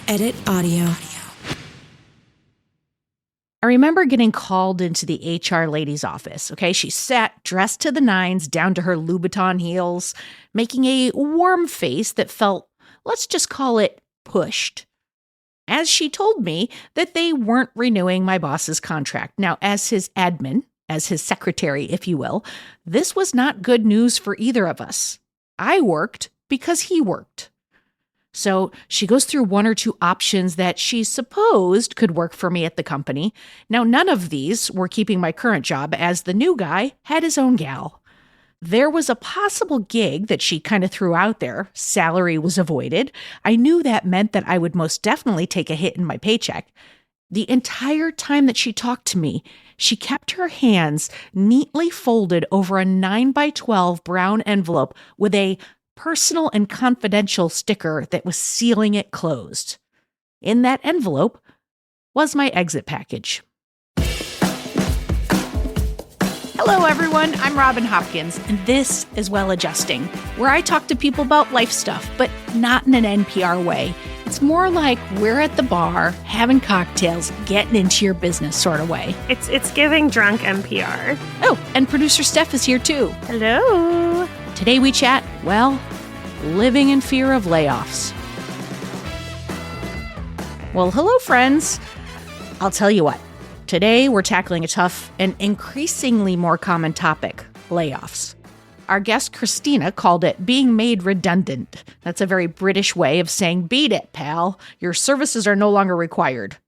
Edit audio. I remember getting called into the HR lady's office. Okay, she sat dressed to the nines, down to her Louboutin heels, making a warm face that felt, let's just call it, pushed. As she told me that they weren't renewing my boss's contract. Now, as his admin, as his secretary, if you will, this was not good news for either of us. I worked because he worked. So she goes through one or two options that she supposed could work for me at the company. Now, none of these were keeping my current job, as the new guy had his own gal. There was a possible gig that she kind of threw out there. Salary was avoided. I knew that meant that I would most definitely take a hit in my paycheck. The entire time that she talked to me, she kept her hands neatly folded over a 9x12 brown envelope with a personal and confidential sticker that was sealing it closed. In that envelope was my exit package. Hello, everyone. I'm Robin Hopkins, and this is Well Adjusting, where I talk to people about life stuff, but not in an NPR way. It's more like we're at the bar, having cocktails, getting into your business sort of way. It's giving drunk NPR. Oh, and producer Steph is here too. Hello. Today we chat, well, living in fear of layoffs. Well, hello, friends. I'll tell you what. Today we're tackling a tough and increasingly more common topic, layoffs. Our guest, Kristina, called it being made redundant. That's a very British way of saying, beat it, pal. Your services are no longer required.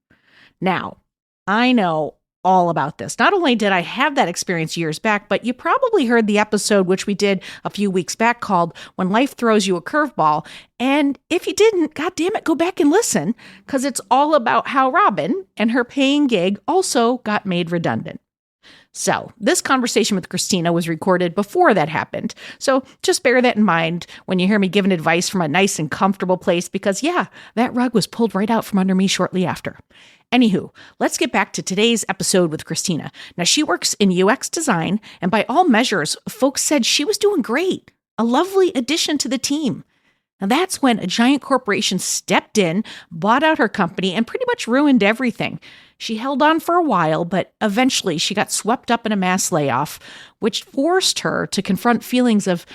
Now, I know all about this. Not only did I have that experience years back, but you probably heard the episode which we did a few weeks back called When Life Throws You a Curveball. And if you didn't, God damn it, go back and listen, because it's all about how Robin and her paying gig also got made redundant. So this conversation with Kristina was recorded before that happened. So just bear that in mind when you hear me giving advice from a nice and comfortable place, because yeah, that rug was pulled right out from under me shortly after. Anywho, let's get back to today's episode with Kristina. Now, she works in UX design, and by all measures, folks said she was doing great. A lovely addition to the team. Now, that's when a giant corporation stepped in, bought out her company, and pretty much ruined everything. She held on for a while, but eventually she got swept up in a mass layoff, which forced her to confront feelings of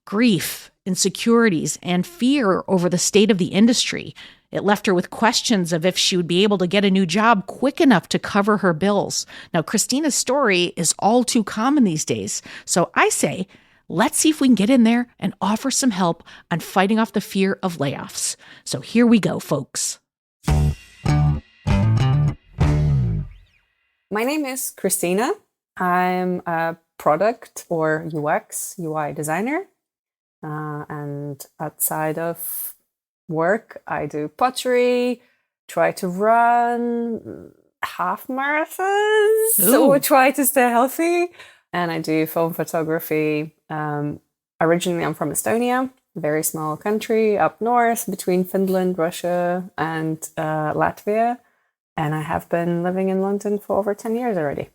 grief, insecurities, and fear over the state of the industry. It left her with questions of if she would be able to get a new job quick enough to cover her bills. Now, Kristina's story is all too common these days. So I say, let's see if we can get in there and offer some help on fighting off the fear of layoffs. So here we go, folks. My name is Kristina. I'm a product or UX, UI designer. And outside of work, I do pottery, try to run half marathons, so try to stay healthy. And I do film photography. Originally, I'm from Estonia, a very small country up north between Finland, Russia, and Latvia. And I have been living in London for over 10 years already.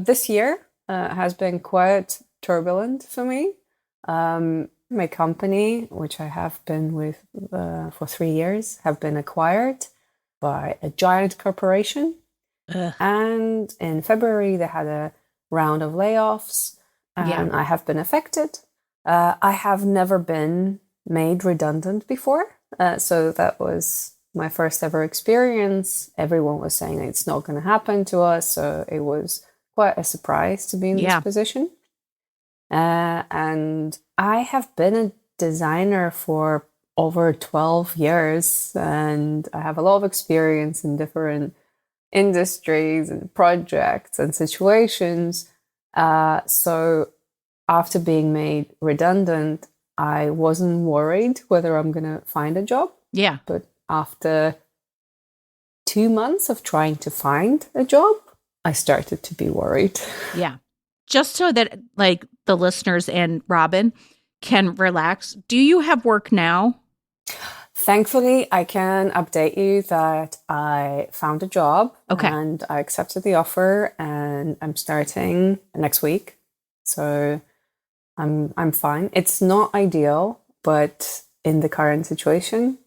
This year has been quite turbulent for me. My company, which I have been with for 3 years, have been acquired by a giant corporation. And in February, they had a round of layoffs, and I have been affected. I have never been made redundant before, so that was my first ever experience. Everyone was saying it's not going to happen to us, so it was quite a surprise to be in this position. And I have been a designer for over 12 years, and I have a lot of experience in different industries and projects and situations. So after being made redundant, I wasn't worried whether I'm going to find a job. Yeah. But after 2 months of trying to find a job, I started to be worried. Yeah. Just so that like the listeners and Robin can relax, do you have work now? Thankfully, I can update you that I found a job. Okay. And I accepted the offer, and I'm starting next week. So I'm fine. It's not ideal, but in the current situation,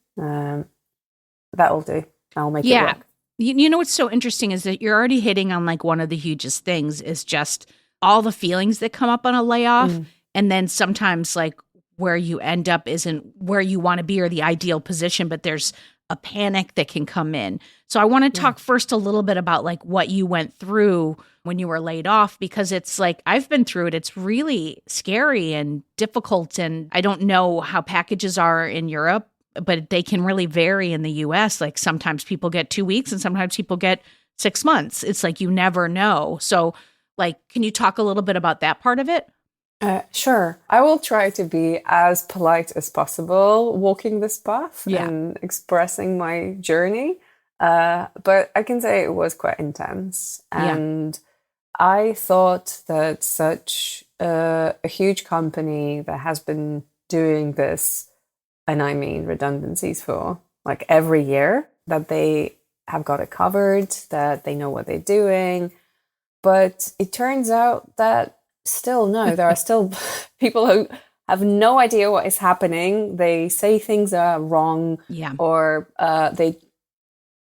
that'll do. I'll make it Yeah. work. You know what's so interesting is that you're already hitting on like one of the hugest things is just all the feelings that come up on a layoff. And then sometimes like where you end up isn't where you want to be or the ideal position, but there's a panic that can come in. So I want to talk first a little bit about like what you went through when you were laid off, because it's like, I've been through it. It's really scary and difficult. And I don't know how packages are in Europe, but they can really vary in the US. Like sometimes people get 2 weeks and sometimes people get 6 months. It's like, you never know. So like, can you talk a little bit about that part of it? Sure. I will try to be as polite as possible walking this path and expressing my journey. But I can say it was quite intense. And I thought that such a huge company that has been doing this, and I mean redundancies for like every year, that they have got it covered, that they know what they're doing. But it turns out that still, no, there are still people who have no idea what is happening. They say things are wrong, or they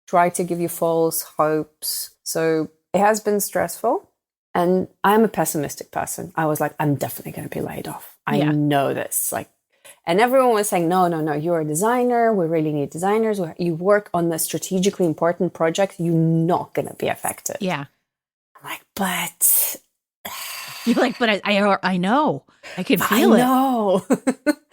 try to give you false hopes. So it has been stressful. And I'm a pessimistic person. I was like, I'm definitely going to be laid off. I know this. Like, and everyone was saying, no, you're a designer. We really need designers. You work on the strategically important project. You're not going to be affected. Yeah. I'm like, but... You're like, but I know. I can feel it. I know.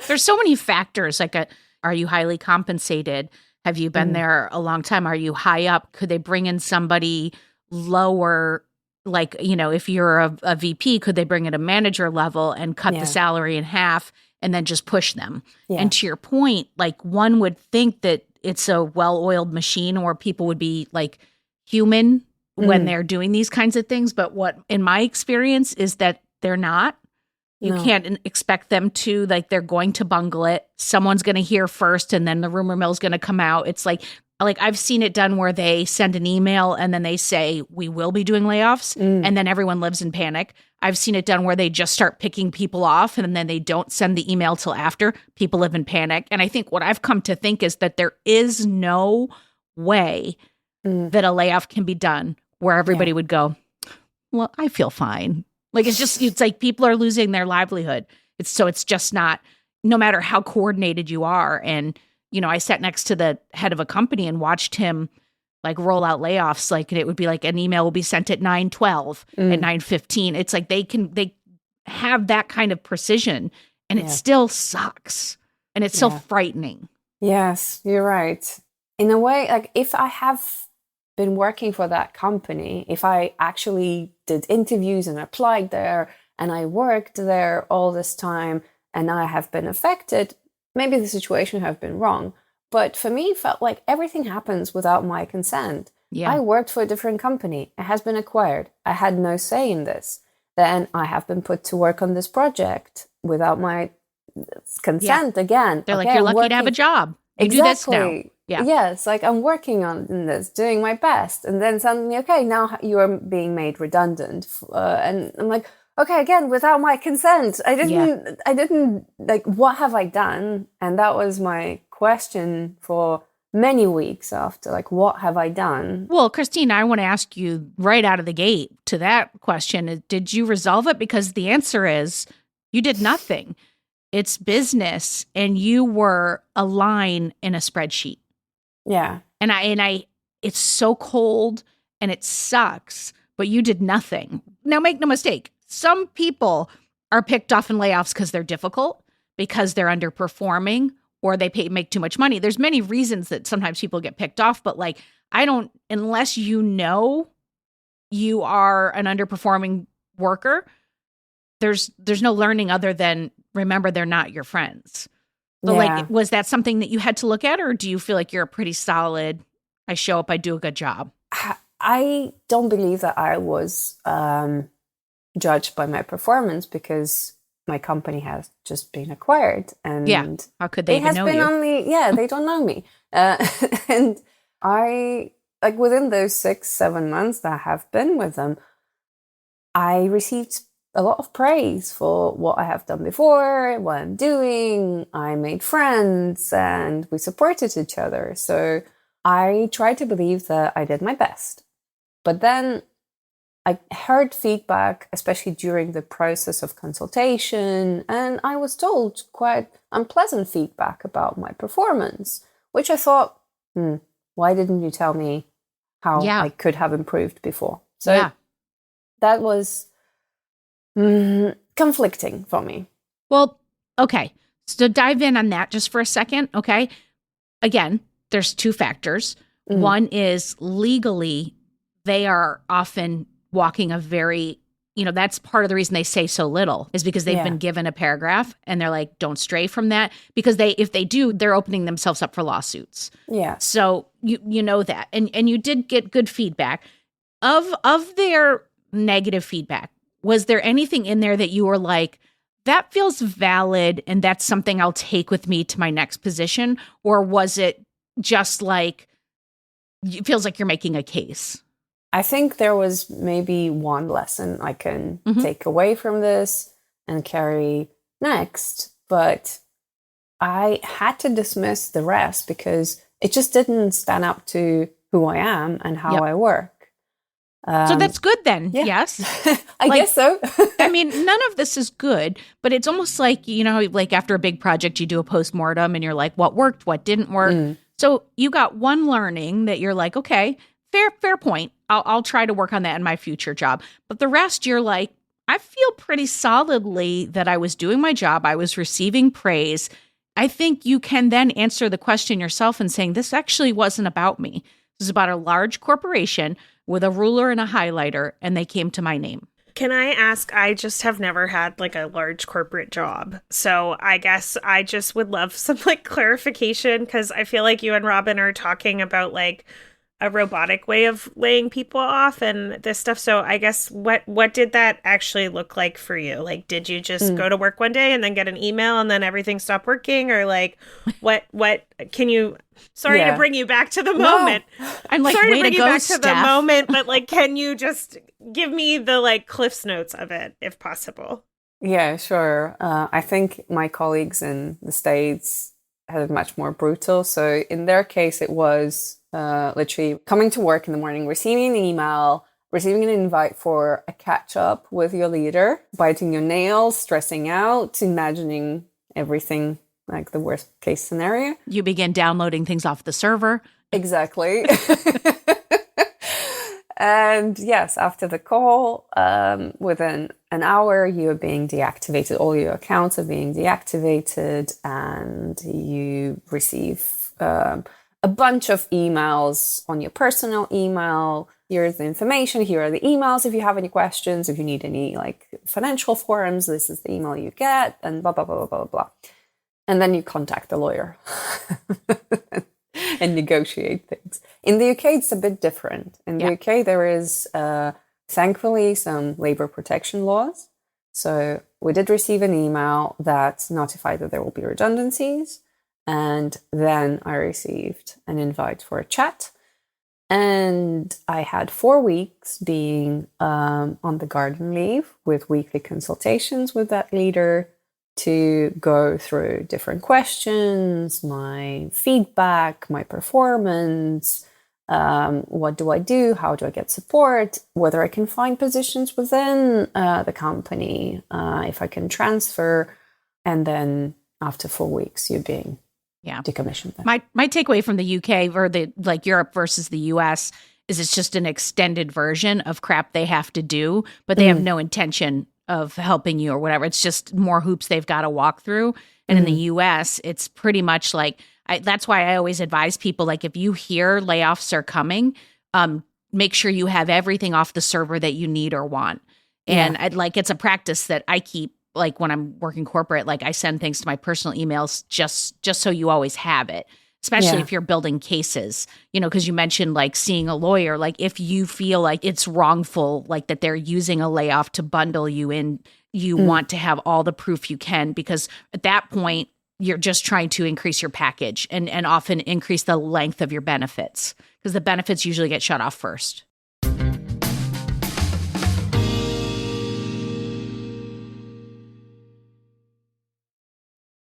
There's so many factors. Like, are you highly compensated? Have you been there a long time? Are you high up? Could they bring in somebody lower? Like, you know, if you're a VP, could they bring in a manager level and cut the salary in half and then just push them? Yeah. And to your point, like one would think that it's a well-oiled machine or people would be like human when they're doing these kinds of things. But what, in my experience, is that they're not. You can't expect them to, like, they're going to bungle it. Someone's going to hear first and then the rumor mill is going to come out. It's like I've seen it done where they send an email and then they say, we will be doing layoffs. And then everyone lives in panic. I've seen it done where they just start picking people off and then they don't send the email till after. People live in panic. And I think what I've come to think is that there is no way that a layoff can be done where everybody would go, well, I feel fine. Like, it's like people are losing their livelihood. It's just not, no matter how coordinated you are. And, you know, I sat next to the head of a company and watched him like roll out layoffs. Like, it would be like an email will be sent at 9:12, at 9:15. It's like they have that kind of precision and it still sucks. And it's so frightening. Yes, you're right. In a way, like if I have been working for that company, if I actually did interviews and applied there and I worked there all this time and I have been affected, maybe the situation have been wrong. But for me, it felt like everything happens without my consent. Yeah. I worked for a different company. It has been acquired. I had no say in this. Then I have been put to work on this project without my consent again. They're like, you're lucky to have a job. You do this now. Yeah. Yes, like I'm working on this, doing my best. And then suddenly, okay, now you are being made redundant. And I'm like, okay, again, without my consent. I didn't, like, what have I done? And that was my question for many weeks after, like, what have I done? Well, Kristina, I want to ask you right out of the gate to that question. Did you resolve it? Because the answer is you did nothing. It's business and you were a line in a spreadsheet. Yeah. And I it's so cold and it sucks, but you did nothing. Now make no mistake. Some people are picked off in layoffs because they're difficult, because they're underperforming, or they make too much money. There's many reasons that sometimes people get picked off, but like unless you know you are an underperforming worker, there's no learning other than remember they're not your friends. So like, was that something that you had to look at, or do you feel like you're a pretty solid, I show up, I do a good job? I don't believe that I was judged by my performance because my company has just been acquired. And how could they even know you? They don't know me. And I, like within those 6-7 months that I have been with them, I received a lot of praise for what I have done before, what I'm doing. I made friends and we supported each other. So I tried to believe that I did my best. But then I heard feedback, especially during the process of consultation, and I was told quite unpleasant feedback about my performance, which I thought, why didn't you tell me how I could have improved before? So that was conflicting for me. Well, okay. So dive in on that just for a second, okay? Again, there's two factors. One is legally, they are often walking a very, that's part of the reason they say so little is because they've been given a paragraph and they're like, don't stray from that, because if they do, they're opening themselves up for lawsuits. Yeah. So you know that. And you did get good feedback. Of their negative feedback, was there anything in there that you were like, that feels valid and that's something I'll take with me to my next position? Or was it just like, it feels like you're making a case? I think there was maybe one lesson I can take away from this and carry next, but I had to dismiss the rest because it just didn't stand up to who I am and how I work. So that's good then, yes? I guess so. I mean, none of this is good, but it's almost like, like after a big project, you do a postmortem and you're like, what worked, what didn't work? So you got one learning that you're like, okay, fair point. I'll try to work on that in my future job. But the rest, you're like, I feel pretty solidly that I was doing my job. I was receiving praise. I think you can then answer the question yourself and saying, this actually wasn't about me. This is about a large corporation with a ruler and a highlighter, and they came to my name. Can I ask, I just have never had like a large corporate job. So I guess I just would love some like clarification, because I feel like you and Robin are talking about like a robotic way of laying people off and this stuff. So I guess what did that actually look like for you? Like, did you just go to work one day and then get an email and then everything stopped working? Or like, what can you, sorry to bring you back to the moment. I'm like, sorry way to bring to you go, back Steph. to the moment, but like, can you just give me the like Cliff's Notes of it if possible? Yeah, sure. I think my colleagues in the States had it much more brutal. So in their case, it was literally coming to work in the morning, receiving an email, receiving an invite for a catch up with your leader, biting your nails, stressing out, imagining everything like the worst case scenario. You begin downloading things off the server. Exactly. And yes, after the call, within an hour, you are being deactivated. All your accounts are being deactivated, and you receive a bunch of emails on your personal email. Here's the information. Here are the emails. If you have any questions, if you need any like financial forms, this is the email you get, and blah, blah, blah, blah, blah, blah. And then you contact the lawyer and negotiate things. In the UK, it's a bit different. In the UK, there is, thankfully, some labor protection laws. So we did receive an email that notified that there will be redundancies. And then I received an invite for a chat. And I had 4 weeks being on the garden leave with weekly consultations with that leader to go through different questions, my feedback, my performance, what do I do, how do I get support, whether I can find positions within the company, if I can transfer, and then after 4 weeks, you're being decommissioned. My takeaway from the UK or the like Europe versus the US is it's just an extended version of crap they have to do, but they have no intention of helping you or whatever. It's just more hoops they've got to walk through. And in the US, it's pretty much like, that's why I always advise people, like if you hear layoffs are coming, make sure you have everything off the server that you need or want. And it's a practice that I keep, like when I'm working corporate, like I send things to my personal emails just so you always have it. Especially if you're building cases, because you mentioned like seeing a lawyer, like if you feel like it's wrongful, like that they're using a layoff to bundle you in, you want to have all the proof you can, because at that point, you're just trying to increase your package and often increase the length of your benefits, because the benefits usually get shut off first.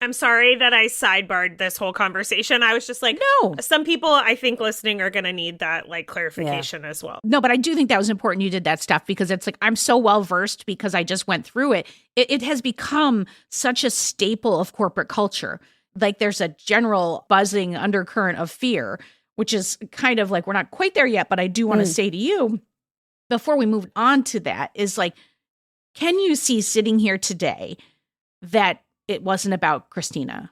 I'm sorry that I sidebarred this whole conversation. I was just like, No. some people I think listening are going to need that like clarification as well. No, but I do think that was important you did that stuff because it's like I'm so well versed because I just went through it. It has become such a staple of corporate culture. Like there's a general buzzing undercurrent of fear, which is kind of like we're not quite there yet, but I do want to say to you before we move on to that is like, can you see sitting here today that it wasn't about Kristina?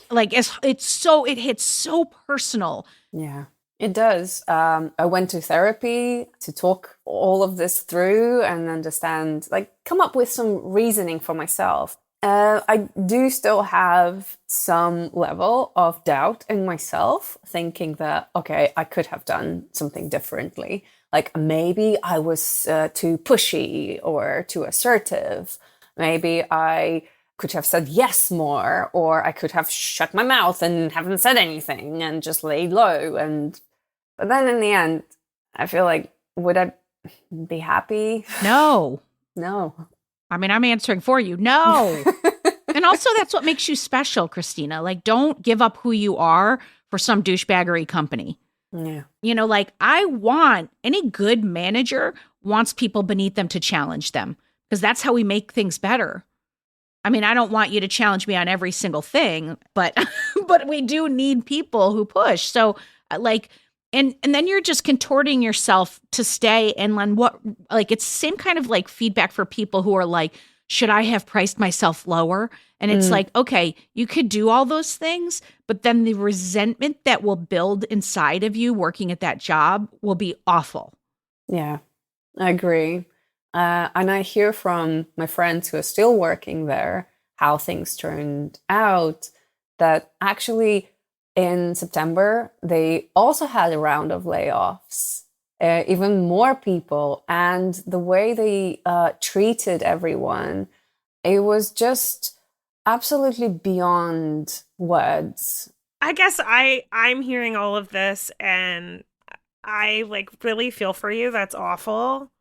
Like it hits so personal. Yeah, it does. I went to therapy to talk all of this through and understand, like come up with some reasoning for myself. I do still have some level of doubt in myself, thinking that, okay, I could have done something differently. Like maybe I was too pushy or too assertive. Maybe I could have said yes more, or I could have shut my mouth and haven't said anything and just laid low. But then in the end, I feel like, would I be happy? No. No. I mean, I'm answering for you. No. And also that's what makes you special, Kristina. Like, don't give up who you are for some douchebaggery company. Yeah. You know, like any good manager wants people beneath them to challenge them because that's how we make things better. I mean, I don't want you to challenge me on every single thing, but but we do need people who push. So like, and then you're just contorting yourself to stay. And then it's the same kind of like feedback for people who are like, should I have priced myself lower? And it's like, okay, you could do all those things, but then the resentment that will build inside of you working at that job will be awful. Yeah, I agree. And I hear from my friends who are still working there how things turned out, that actually in September, they also had a round of layoffs, even more people. And the way they treated everyone, it was just absolutely beyond words. I guess I'm hearing all of this and I like really feel for you. That's awful.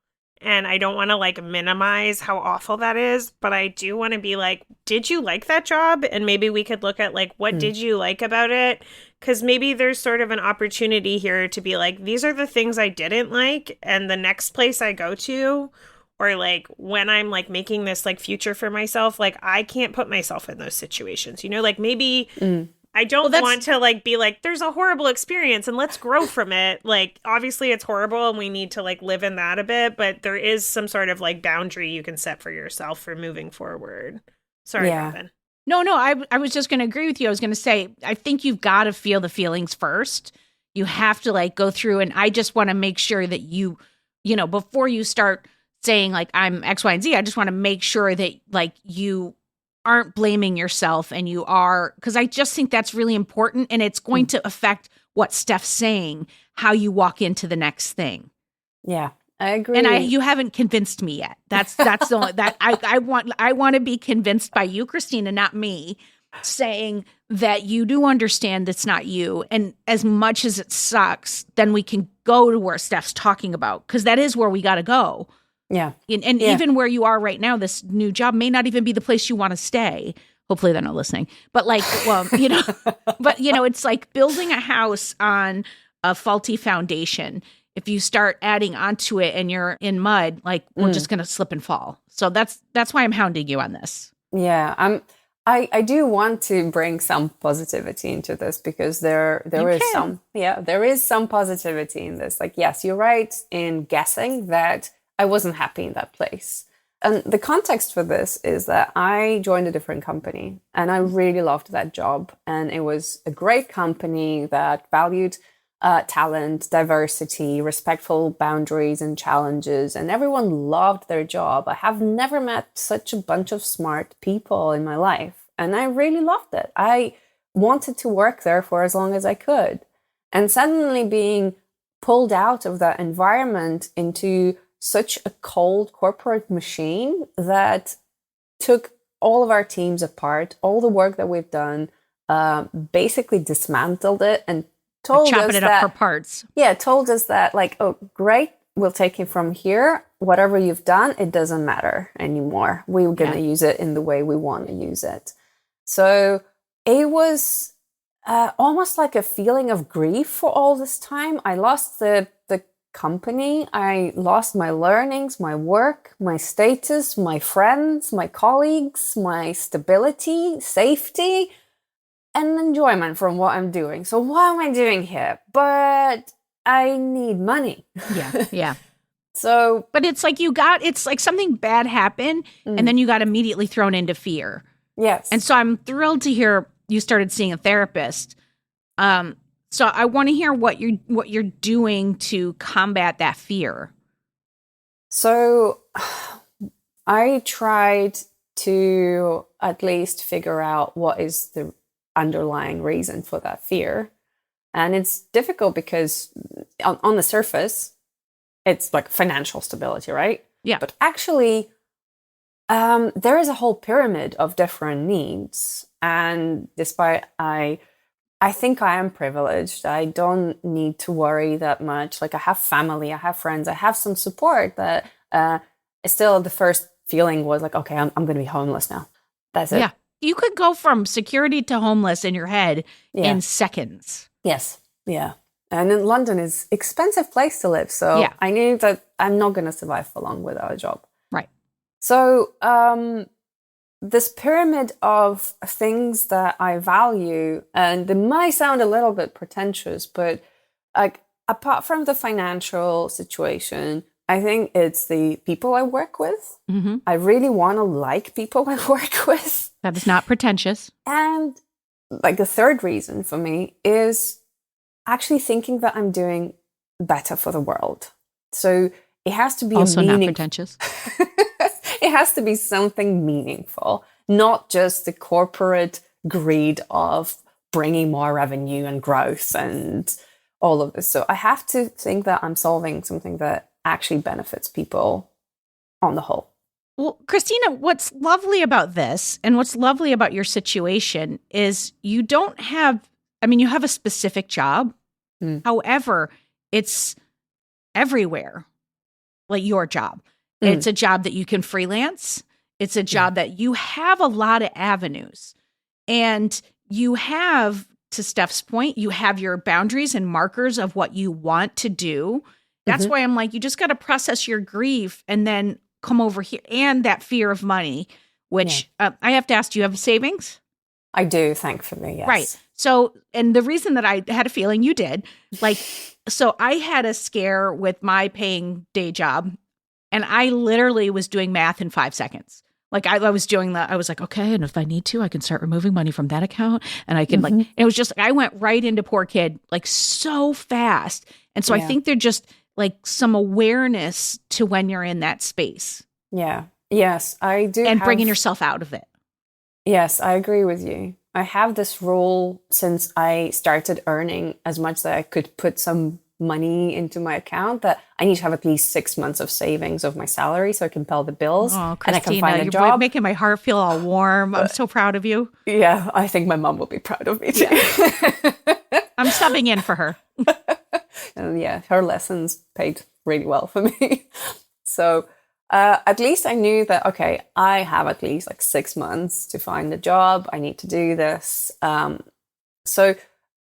And I don't want to like minimize how awful that is, but I do want to be like, did you like that job? And maybe we could look at like, what did you like about it? Because maybe there's sort of an opportunity here to be like, these are the things I didn't like. And the next place I go to, or like when I'm like making this like future for myself, like I can't put myself in those situations, you know, like maybe I don't want to like be like, there's a horrible experience and let's grow from it. Like, obviously it's horrible and we need to like live in that a bit, but there is some sort of like boundary you can set for yourself for moving forward. Sorry, Robin. No, I was just going to agree with you. I was going to say, I think you've got to feel the feelings first. You have to like go through, and I just want to make sure that you know, before you start saying like, I'm X, Y, and Z, I just want to make sure that like you aren't blaming yourself and you are, because I just think that's really important, and it's going to affect what Steph's saying, how you walk into the next thing. Yeah, I agree. And you haven't convinced me yet. That's the only, that I want to be convinced by you, Kristina, not me, saying that you do understand that's not you. And as much as it sucks, then we can go to where Steph's talking about, because that is where we got to go. Yeah. And even where you are right now, this new job may not even be the place you want to stay. Hopefully they're not listening. But like, well, you know, but you know, it's like building a house on a faulty foundation. If you start adding onto it and you're in mud, like we're just going to slip and fall. So that's why I'm hounding you on this. Yeah. I do want to bring some positivity into this, because there is some positivity in this. Like, yes, you're right in guessing that I wasn't happy in that place. And the context for this is that I joined a different company and I really loved that job. And it was a great company that valued talent, diversity, respectful boundaries and challenges. And everyone loved their job. I have never met such a bunch of smart people in my life. And I really loved it. I wanted to work there for as long as I could. And suddenly being pulled out of that environment into such a cold corporate machine that took all of our teams apart, all the work that we've done, basically dismantled it and told us chopping it up for parts. Yeah, told us that like, oh, great, we'll take it from here. Whatever you've done, it doesn't matter anymore. We're going to use it in the way we want to use it. So it was almost like a feeling of grief for all this time. I lost the company. I lost my learnings, my work, my status, my friends, my colleagues, my stability, safety, and enjoyment from what I'm doing. So what am I doing here? But I need money. Yeah. So, but it's like it's like something bad happened and then you got immediately thrown into fear. yes. And so I'm thrilled to hear you started seeing a therapist. So I want to hear what you're doing to combat that fear. So I tried to at least figure out what is the underlying reason for that fear. And it's difficult because on the surface, it's like financial stability, right? Yeah. But actually, there is a whole pyramid of different needs. And despite I think I am privileged. I don't need to worry that much. Like I have family, I have friends, I have some support that still the first feeling was like, okay, I'm going to be homeless now. That's it. Yeah. You could go from security to homeless in your head Yeah. in seconds. Yes. Yeah. And in London is expensive place to live. So Yeah. I knew that I'm not going to survive for long without a job. Right. So this pyramid of things that I value, and it might sound a little bit pretentious, but like apart from the financial situation, I think it's the people I work with. Mm-hmm. I really want to like people I work with. That is not pretentious. And like the third reason for me is actually thinking that I'm doing better for the world. So it has to be Also not pretentious. It has to be something meaningful, not just the corporate greed of bringing more revenue and growth and all of this. So I have to think that I'm solving something that actually benefits people on the whole. Well, Kristina, what's lovely about this and what's lovely about your situation is you have a specific job. However, it's everywhere, like your job. It's a job that you can freelance. It's a job that you have a lot of avenues. And you have, to Steph's point, you have your boundaries and markers of what you want to do. That's why I'm like, you just got to process your grief and then come over here. And that fear of money, which I have to ask, do you have savings? I do, thankfully, yes. Right. So, and the reason that I had a feeling you did, like, so I had a scare with my paying day job. And I literally was doing math in 5 seconds. Like I was doing I was like, okay, and if I need to, I can start removing money from that account. And I can it was just like, I went right into poor kid, like so fast. And so I think they're just like some awareness to when you're in that space. Yeah. Yes, I do. And bringing yourself out of it. Yes, I agree with you. I have this rule since I started earning as much that I could put some money into my account that I need to have at least 6 months of savings of my salary so I can pay the bills and I can find a you're job. Making my heart feel all warm. I'm so proud of you. Yeah, I think my mom will be proud of me too. Yeah. I'm subbing in for her. And yeah, her lessons paid really well for me. So at least I knew that, okay, I have at least like 6 months to find a job. I need to do this. So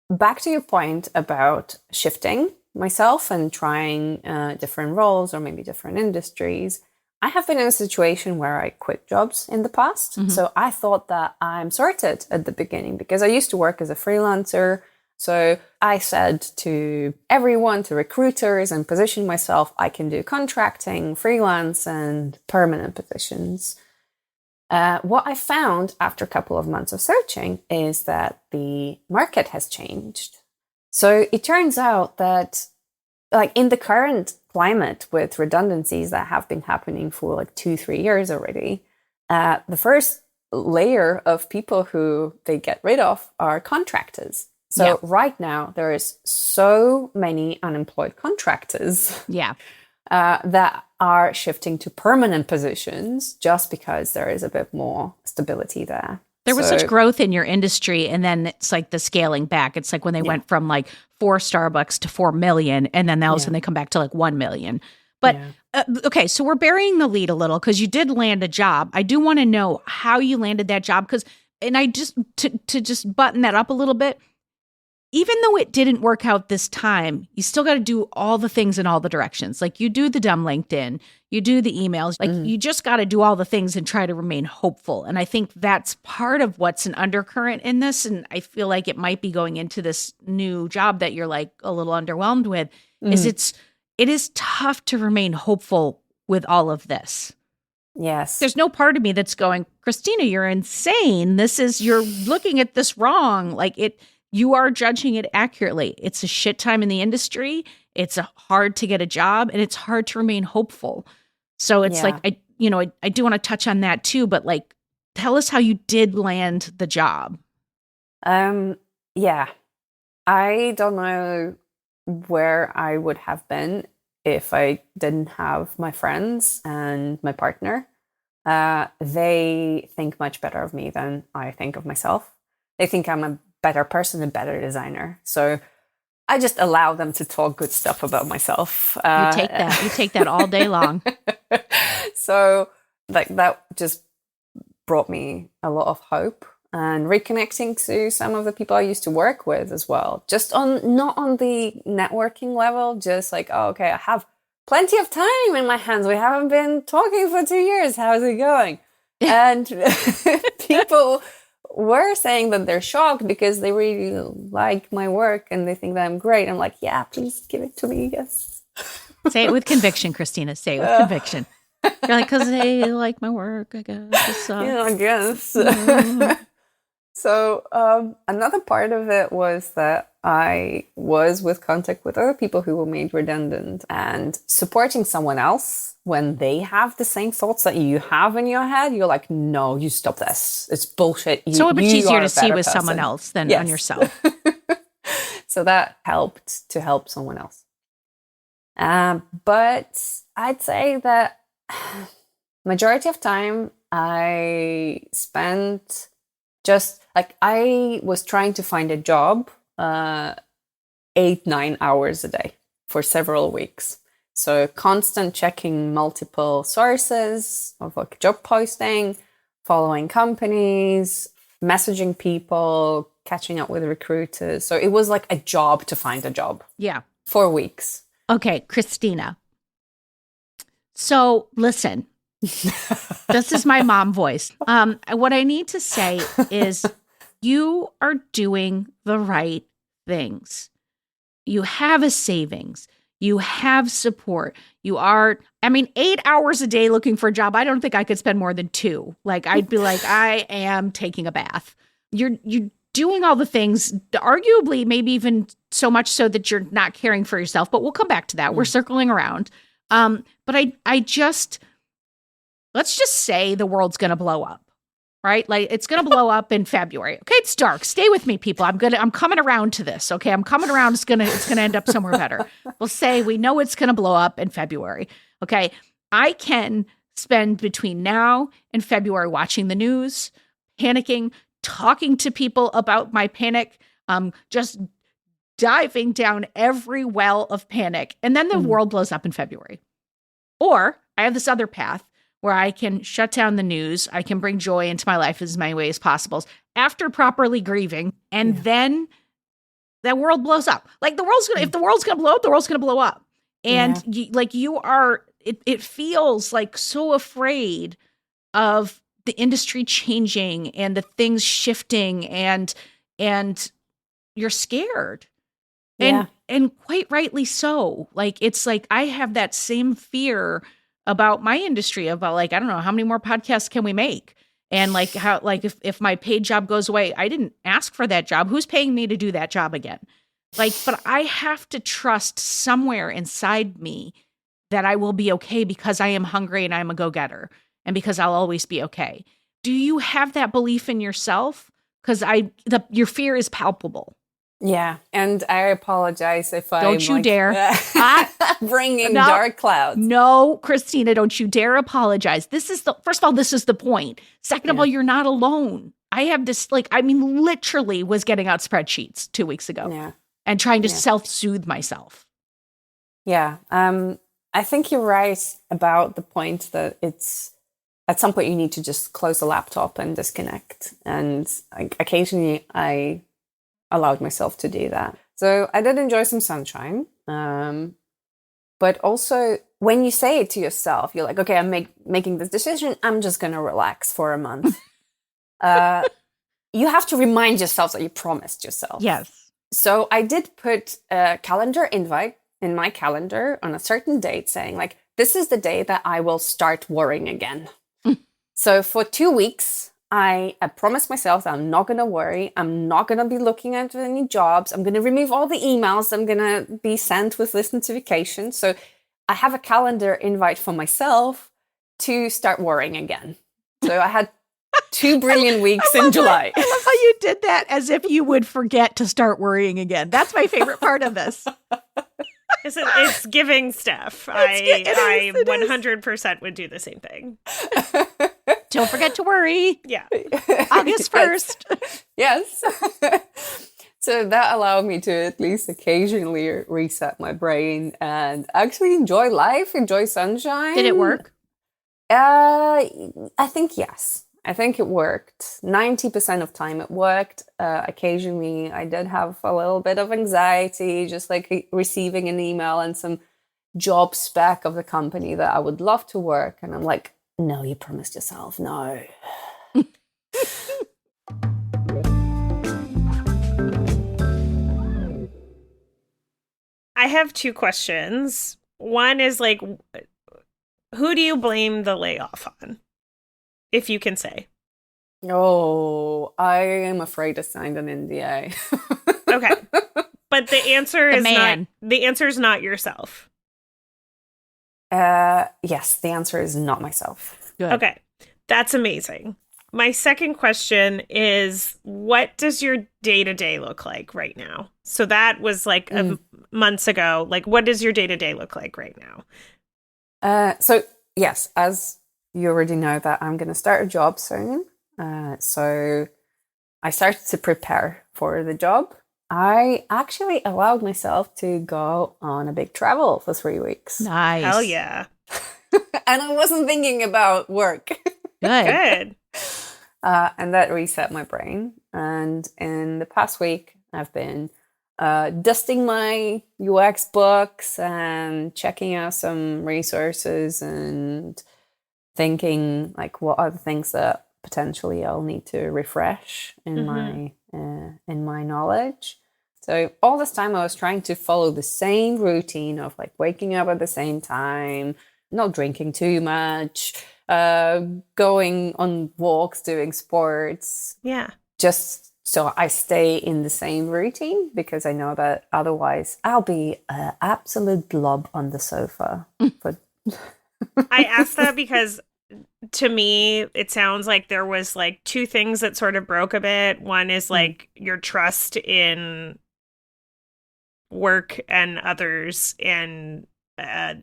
back to your point about shifting myself and trying different roles or maybe different industries. I have been in a situation where I quit jobs in the past. So I thought that I'm sorted at the beginning because I used to work as a freelancer. So I said to everyone, to recruiters, and positioned myself, I can do contracting, freelance, and permanent positions. What I found after a couple of months of searching is that the market has changed. So it turns out that, like in the current climate with redundancies that have been happening for like 2-3 years already, the first layer of people who they get rid of are contractors. So right now there is so many unemployed contractors. That are shifting to permanent positions just because there is a bit more stability there. There was such growth in your industry, and then it's like the scaling back. It's like when they went from like 4 Starbucks to 4 million, and then all of a sudden they come back to like 1 million. But okay, so we're burying the lead a little because you did land a job. I do want to know how you landed that job because and I just, to just button that up a little bit, even though it didn't work out this time, you still got to do all the things in all the directions. Like you do the dumb LinkedIn, you do the emails, like you just got to do all the things and try to remain hopeful. And I think that's part of what's an undercurrent in this. And I feel like it might be going into this new job that you're like a little underwhelmed with, is it is tough to remain hopeful with all of this. Yes. There's no part of me that's going, Kristina, you're insane. You're looking at this wrong. Like you are judging it accurately. It's a shit time in the industry. It's hard to get a job and it's hard to remain hopeful. So it's like, I do want to touch on that too, but like, tell us how you did land the job. Yeah. I don't know where I would have been if I didn't have my friends and my partner. They think much better of me than I think of myself. They think I'm a better person, a better designer. So I just allow them to talk good stuff about myself. You take that all day long. So like that just brought me a lot of hope and reconnecting to some of the people I used to work with as well. Just not on the networking level, just like, oh, okay, I have plenty of time in my hands. We haven't been talking for 2 years. How's it going? And people were saying that they're shocked because they really like my work and they think that I'm great. I'm like, yeah, please give it to me. Yes. Say it with conviction, Kristina. Say it with conviction. You're like, because they like my work, I guess. Yeah, I guess. So another part of it was that I was with contact with other people who were made redundant and supporting someone else when they have the same thoughts that you have in your head. You're like, no, you stop this. It's bullshit. So much easier to see with someone else than on yourself. So that helped to help someone else. But I'd say that majority of time I spent just like I was trying to find a job 8-9 hours a day for several weeks. So constant checking multiple sources of like job posting, following companies, messaging people, catching up with recruiters. So it was like a job to find a job. Yeah. For weeks. Okay, Kristina. So listen, this is my mom voice. What I need to say is you are doing the right things. You have a savings. You have support. You are, 8 hours a day looking for a job. I don't think I could spend more than 2. Like, I'd be like, I am taking a bath. You're doing all the things, arguably, maybe even so much so that you're not caring for yourself. But we'll come back to that. We're circling around. But let's just say the world's going to blow up, right? Like it's going to blow up in February. Okay, it's dark. Stay with me, people. I'm coming around to this. Okay, I'm coming around. It's going to end up somewhere better. We'll say we know it's going to blow up in February. Okay, I can spend between now and February watching the news, panicking, talking to people about my panic, just diving down every well of panic, and then the world blows up in February. Or I have this other path where I can shut down the news. I can bring joy into my life as many ways possible after properly grieving. And then that world blows up. Like if the world's going to blow up, the world's going to blow up. And it feels like so afraid of the industry changing and the things shifting and you're scared. And quite rightly so. Like, it's like, I have that same fear about my industry, about like, I don't know, how many more podcasts can we make? And like, how, like if my paid job goes away, I didn't ask for that job. Who's paying me to do that job again? Like, but I have to trust somewhere inside me that I will be okay because I am hungry and I'm a go-getter and because I'll always be okay. Do you have that belief in yourself? Because your fear is palpable. Yeah, and I apologize if I don't you dare bringing dark clouds. No, Kristina, don't you dare apologize. First of all, this is the point. Second of all, you're not alone. I have this literally was getting out spreadsheets 2 weeks ago and trying to self-soothe myself. Yeah, I think you're right about the point that it's at some point you need to just close the laptop and disconnect. And occasionally I allowed myself to do that. So I did enjoy some sunshine. But also when you say it to yourself, you're like, okay, I'm making this decision. I'm just going to relax for a month. You have to remind yourself that you promised yourself. Yes. So I did put a calendar invite in my calendar on a certain date saying like, this is the day that I will start worrying again. So for 2 weeks, I promised myself that I'm not going to worry. I'm not going to be looking at any jobs. I'm going to remove all the emails I'm going to be sent with this notification. So I have a calendar invite for myself to start worrying again. So I had 2 brilliant weeks in July. I love how you did that as if you would forget to start worrying again. That's my favorite part of this. It's giving stuff. I 100% would do the same thing. Don't forget to worry. Yeah. August 1st. Yes. So that allowed me to at least occasionally reset my brain and actually enjoy life, enjoy sunshine. Did it work? I think yes. I think it worked. 90% of time it worked. Occasionally I did have a little bit of anxiety, just like receiving an email and some job spec of the company that I would love to work. And I'm like, no, you promised yourself. No. I have 2 questions. One is like, who do you blame the layoff on? If you can say. Oh, I am afraid to sign an NDA. Okay. But the answer is man. not yourself. Yes, the answer is not myself. Good. Okay. That's amazing. My second question is, what does your day-to-day look like right now? So that was like months ago. Like, what does your day-to-day look like right now? So yes, as you already know that I'm going to start a job soon. So I started to prepare for the job. I actually allowed myself to go on a big travel for 3 weeks. Nice. Hell yeah. And I wasn't thinking about work. Good. Good. And that reset my brain. And in the past week, I've been dusting my UX books and checking out some resources and thinking like what are the things that potentially I'll need to refresh in my knowledge. So all this time I was trying to follow the same routine of like waking up at the same time, not drinking too much, going on walks, doing sports. Yeah. Just so I stay in the same routine, because I know that otherwise I'll be an absolute blob on the sofa. But I asked that because to me, it sounds like there was like 2 things that sort of broke a bit. One is like your trust in work and others and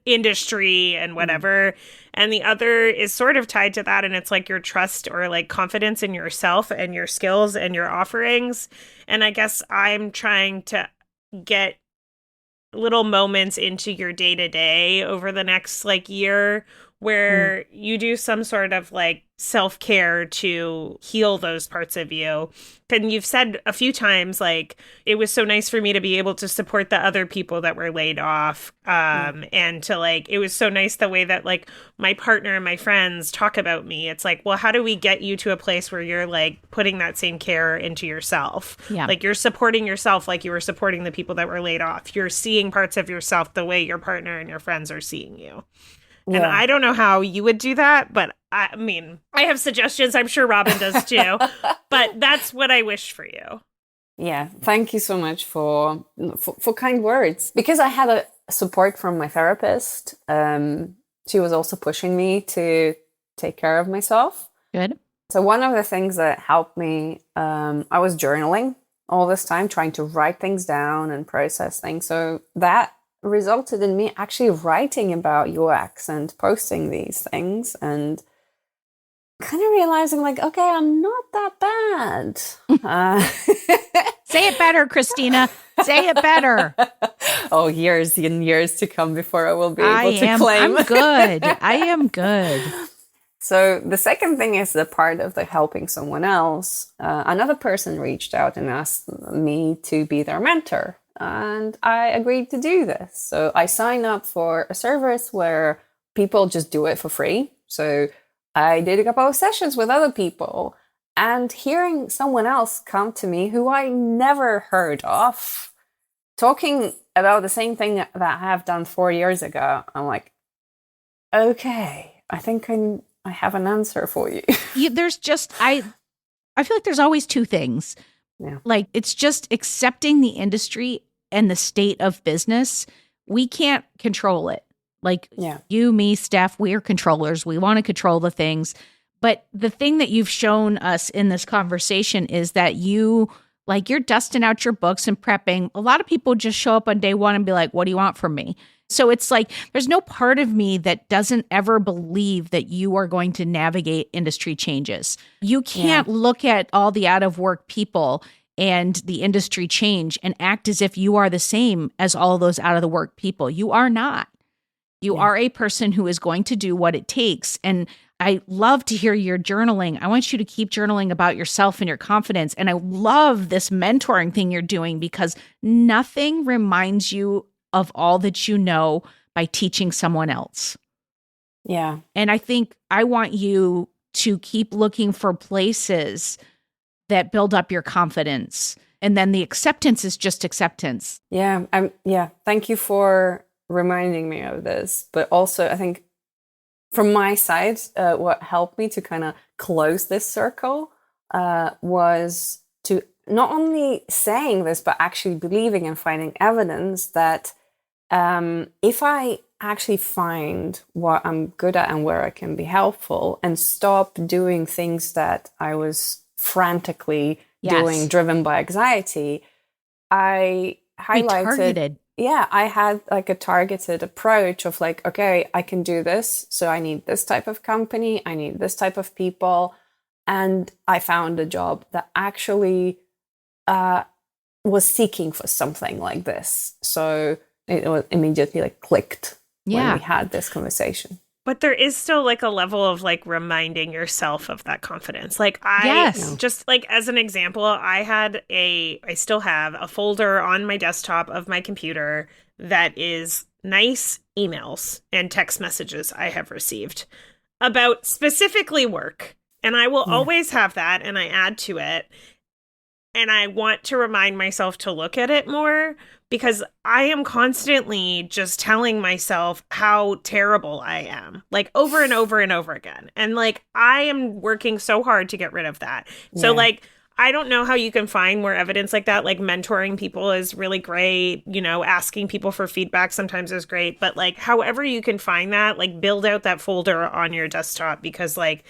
industry and whatever. And the other is sort of tied to that. And it's like your trust or like confidence in yourself and your skills and your offerings. And I guess I'm trying to get little moments into your day to day over the next like year where you do some sort of like self-care to heal those parts of you. And you've said a few times, like, it was so nice for me to be able to support the other people that were laid off. And to like, it was so nice the way that like my partner and my friends talk about me. It's like, well, how do we get you to a place where you're like putting that same care into yourself? Yeah. Like you're supporting yourself like you were supporting the people that were laid off. You're seeing parts of yourself the way your partner and your friends are seeing you. And I don't know how you would do that, but I mean, I have suggestions. I'm sure Robin does too. But that's what I wish for you. yeah, thank you so much for kind words. Because I had a support from my therapist. She was also pushing me to take care of myself. Good. So one of the things that helped me, I was journaling all this time, trying to write things down and process things. So that resulted in me actually writing about UX and posting these things and kind of realizing like, okay, I'm not that bad. Say it better, Kristina. Say it better. Oh, years and years to come before I will be able to claim. I'm good. I am good. So the second thing is the part of the helping someone else. Another person reached out and asked me to be their mentor, and I agreed to do this. So I signed up for a service where people just do it for free. So I did a couple of sessions with other people, and hearing someone else come to me who I never heard of, talking about the same thing that I have done 4 years ago, I'm like, okay, I think I have an answer for you. There's just, I feel like there's always two things. Yeah. Like, it's just accepting the industry and the state of business. We can't control it. Like, you, me, Steph, we're controllers. We want to control the things. But the thing that you've shown us in this conversation is that you're dusting out your books and prepping. A lot of people just show up on day one and be like, what do you want from me? So it's like, there's no part of me that doesn't ever believe that you are going to navigate industry changes. You can't look at all the out of work people and the industry change and act as if you are the same as all those out of the work people. You are not. You are a person who is going to do what it takes. And I love to hear your journaling. I want you to keep journaling about yourself and your confidence. And I love this mentoring thing you're doing, because nothing reminds you of all that you know by teaching someone else. Yeah. And I think I want you to keep looking for places that build up your confidence. And then the acceptance is just acceptance. Yeah. Thank you for reminding me of this. But also, I think from my side, what helped me to kind of close this circle was to not only saying this, but actually believing and finding evidence that if I actually find what I'm good at and where I can be helpful, and stop doing things that I was frantically doing, driven by anxiety, I highlighted. Yeah, I had like a targeted approach of like, okay, I can do this. So I need this type of company. I need this type of people. And I found a job that actually was seeking for something like this. So it was immediately like clicked when we had this conversation. But there is still like a level of like reminding yourself of that confidence. Like just like as an example, I still have a folder on my desktop of my computer that is nice emails and text messages I have received about specifically work. And I will always have that, and I add to it. And I want to remind myself to look at it more, because I am constantly just telling myself how terrible I am, like over and over and over again. And like, I am working so hard to get rid of that. So like, I don't know how you can find more evidence like that. Like, mentoring people is really great. You know, asking people for feedback sometimes is great. But like, however you can find that, like, build out that folder on your desktop, because like,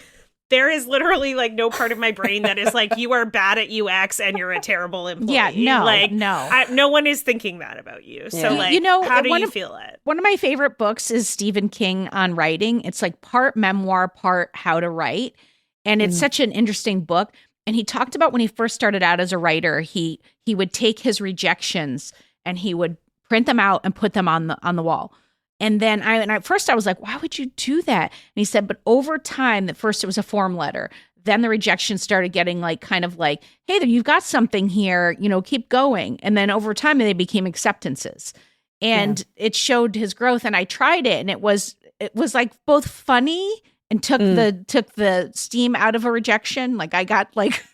there is literally like no part of my brain that is like, you are bad at UX and you're a terrible employee. Yeah, no, like, no. No one is thinking that about you. So like, how do you feel it? One of my favorite books is Stephen King on writing. It's like part memoir, part how to write. And it's such an interesting book. And he talked about when he first started out as a writer, he would take his rejections and he would print them out and put them on the wall. And then at first I was like, why would you do that? And he said, but over time, at first it was a form letter. Then the rejection started getting like, kind of like, hey, you've got something here, you know, keep going. And then over time they became acceptances. And it showed his growth. And I tried it, and it was like both funny and took the steam out of a rejection. Like, I got like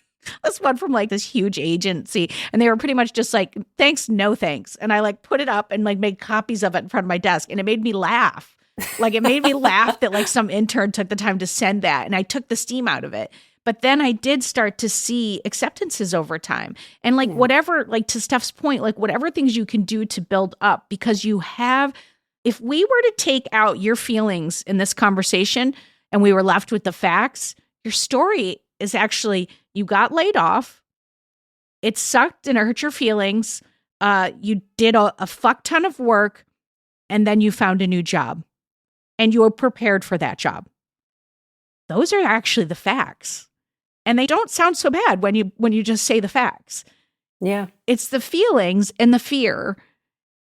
this one from like this huge agency, and they were pretty much just like, thanks, no thanks. And I like put it up and like made copies of it in front of my desk, and it made me laugh. Like, it made me laugh that like some intern took the time to send that, and I took the steam out of it. But then I did start to see acceptances over time. And like whatever, like to Steph's point, like whatever things you can do to build up, because you have, if we were to take out your feelings in this conversation and we were left with the facts, your story is actually, you got laid off. It sucked and it hurt your feelings. You did a fuck ton of work, and then you found a new job, and you were prepared for that job. Those are actually the facts. And they don't sound so bad when you just say the facts. Yeah. It's the feelings and the fear.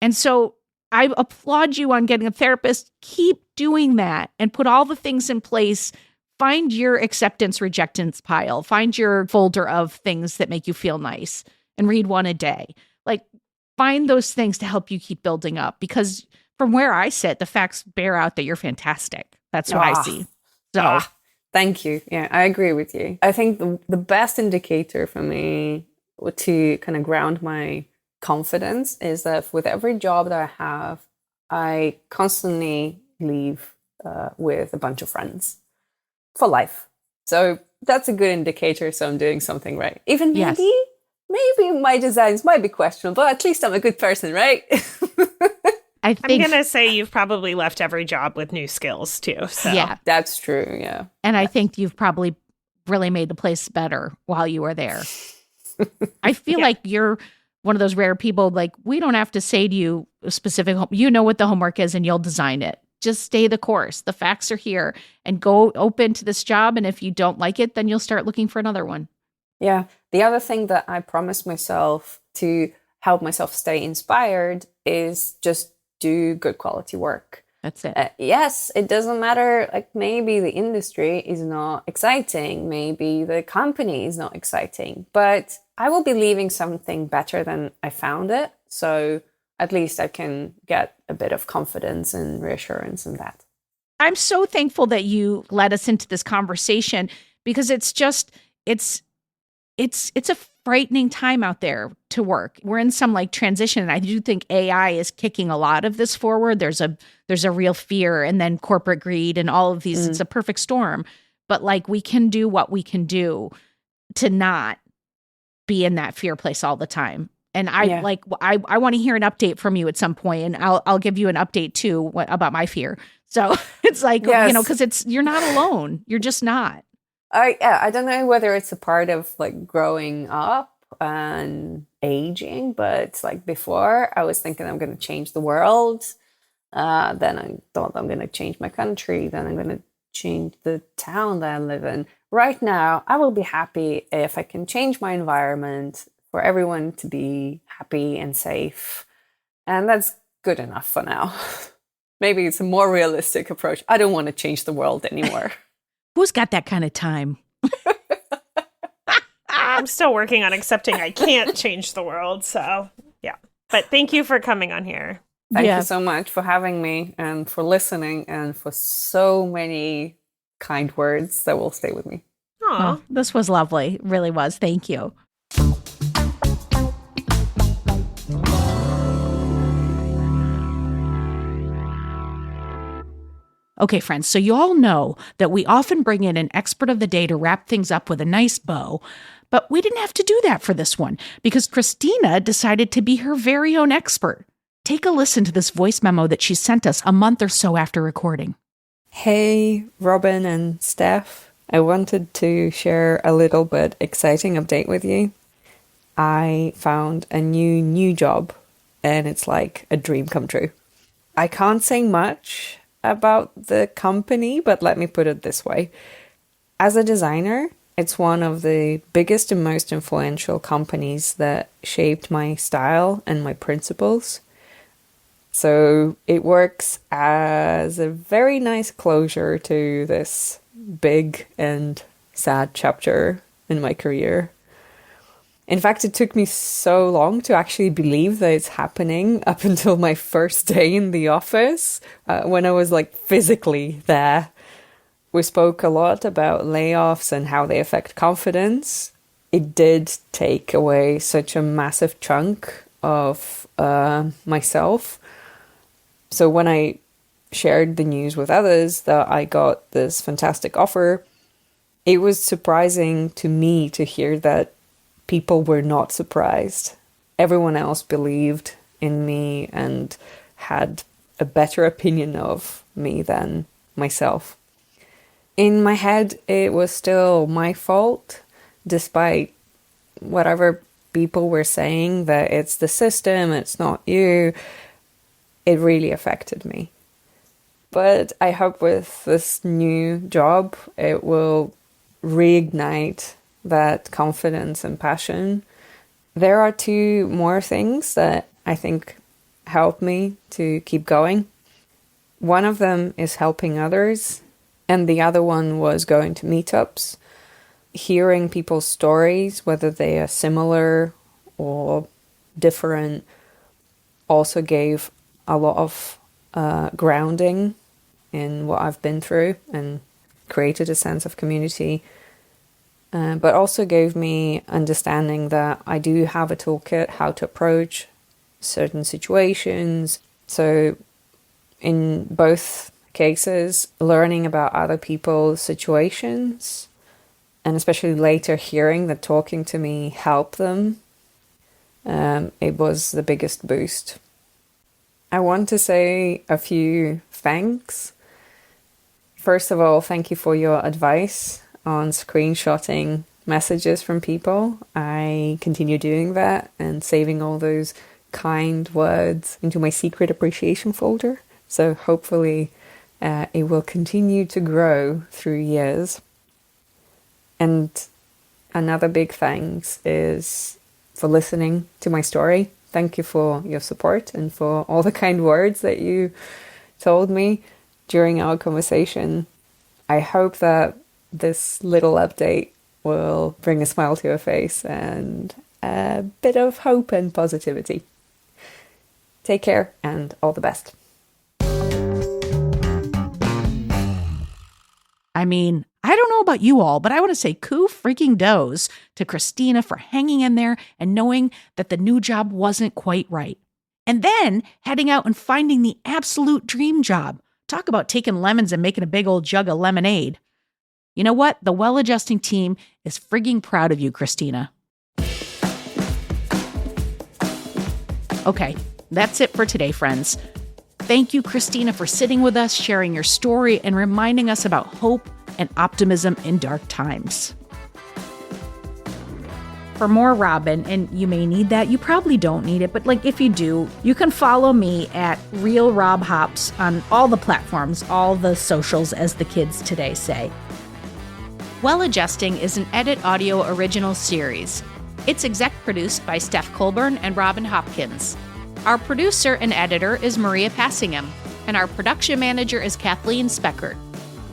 And so I applaud you on getting a therapist. Keep doing that and put all the things in place find your acceptance rejectance pile, find your folder of things that make you feel nice and read one a day. Like find those things to help you keep building up, because from where I sit, the facts bear out that you're fantastic. That's what I see. So thank you. Yeah, I agree with you. I think the best indicator for me to kind of ground my confidence is that with every job that I have, I constantly leave with a bunch of friends for life. So that's a good indicator. So I'm doing something right. Even maybe my designs might be questionable, but at least I'm a good person, right? I'm going to say you've probably left every job with new skills too. So. Yeah, that's true. Yeah. And I think you've probably really made the place better while you were there. I feel like you're one of those rare people, like we don't have to say to you a specific, you know what the homework is and you'll design it. Just stay the course. The facts are here and go open to this job. And if you don't like it, then you'll start looking for another one. Yeah. The other thing that I promised myself to help myself stay inspired is just do good quality work. That's it. Yes, it doesn't matter. Like maybe the industry is not exciting. Maybe the company is not exciting, but I will be leaving something better than I found it. So at least I can get a bit of confidence and reassurance in that. I'm so thankful that you led us into this conversation, because it's a frightening time out there to work. We're in some like transition. And I do think AI is kicking a lot of this forward. There's a real fear, and then corporate greed and all of these. It's a perfect storm. But like we can do what we can do to not be in that fear place all the time. And I want to hear an update from you at some point, and I'll give you an update too about my fear. So it's like, because you're not alone. You're just not. I don't know whether it's a part of like growing up and aging, but like before I was thinking I'm going to change the world. Then I thought I'm going to change my country. Then I'm going to change the town that I live in. Right now, I will be happy if I can change my environment for everyone to be happy and safe. And that's good enough for now. Maybe it's a more realistic approach. I don't want to change the world anymore. Who's got that kind of time? I'm still working on accepting I can't change the world. So, yeah. But thank you for coming on here. Thank you so much for having me and for listening and for so many kind words that will stay with me. Oh, this was lovely. It really was. Thank you. Okay, friends, so you all know that we often bring in an expert of the day to wrap things up with a nice bow, but we didn't have to do that for this one because Kristina decided to be her very own expert. Take a listen to this voice memo that she sent us a month or so after recording. Hey, Robin and Steph. I wanted to share a little bit exciting update with you. I found a new job, and it's like a dream come true. I can't say much about the company, but let me put it this way. As a designer, it's one of the biggest and most influential companies that shaped my style and my principles. So it works as a very nice closure to this big and sad chapter in my career. In fact, it took me so long to actually believe that it's happening up until my first day in the office, when I was like physically there. We spoke a lot about layoffs and how they affect confidence. It did take away such a massive chunk of myself. So when I shared the news with others that I got this fantastic offer, it was surprising to me to hear that people were not surprised. Everyone else believed in me and had a better opinion of me than myself. In my head, it was still my fault, despite whatever people were saying, that it's the system, it's not you. It really affected me. But I hope with this new job, it will reignite that confidence and passion. There are two more things that I think help me to keep going. One of them is helping others, And the other one was going to meetups, hearing people's stories, whether they are similar or different, also gave a lot of grounding in what I've been through and created a sense of community. But also gave me understanding that I do have a toolkit how to approach certain situations. So in both cases, learning about other people's situations, and especially later hearing that talking to me helped them, it was the biggest boost. I want to say a few thanks. First of all, thank you for your advice on screenshotting messages from people. I continue doing that and saving all those kind words into my secret appreciation folder. So hopefully it will continue to grow through years. And another big thanks is for listening to my story. Thank you for your support and for all the kind words that you told me during our conversation. I hope that this little update will bring a smile to your face and a bit of hope and positivity. Take care and all the best. I mean, I don't know about you all, but I want to say coup freaking does to Kristina for hanging in there and knowing that the new job wasn't quite right. And then heading out and finding the absolute dream job. Talk about taking lemons and making a big old jug of lemonade. You know what? The Well-Adjusting team is frigging proud of you, Kristina. Okay, that's it for today, friends. Thank you, Kristina, for sitting with us, sharing your story, and reminding us about hope and optimism in dark times. For more Robin, and you may need that, you probably don't need it, but if you do, you can follow me at Real Rob Hops on all the platforms, all the socials, as the kids today say. Well-Adjusting is an Edit Audio original series. It's exec produced by Steph Colburn and Robin Hopkins. Our producer and editor is Maria Passingham, and our production manager is Kathleen Speckert.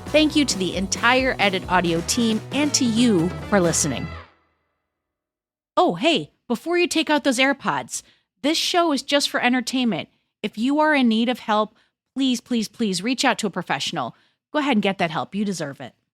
Thank you to the entire Edit Audio team and to you for listening. Oh, hey, before you take out those AirPods, this show is just for entertainment. If you are in need of help, please, please, please reach out to a professional. Go ahead and get that help. You deserve it.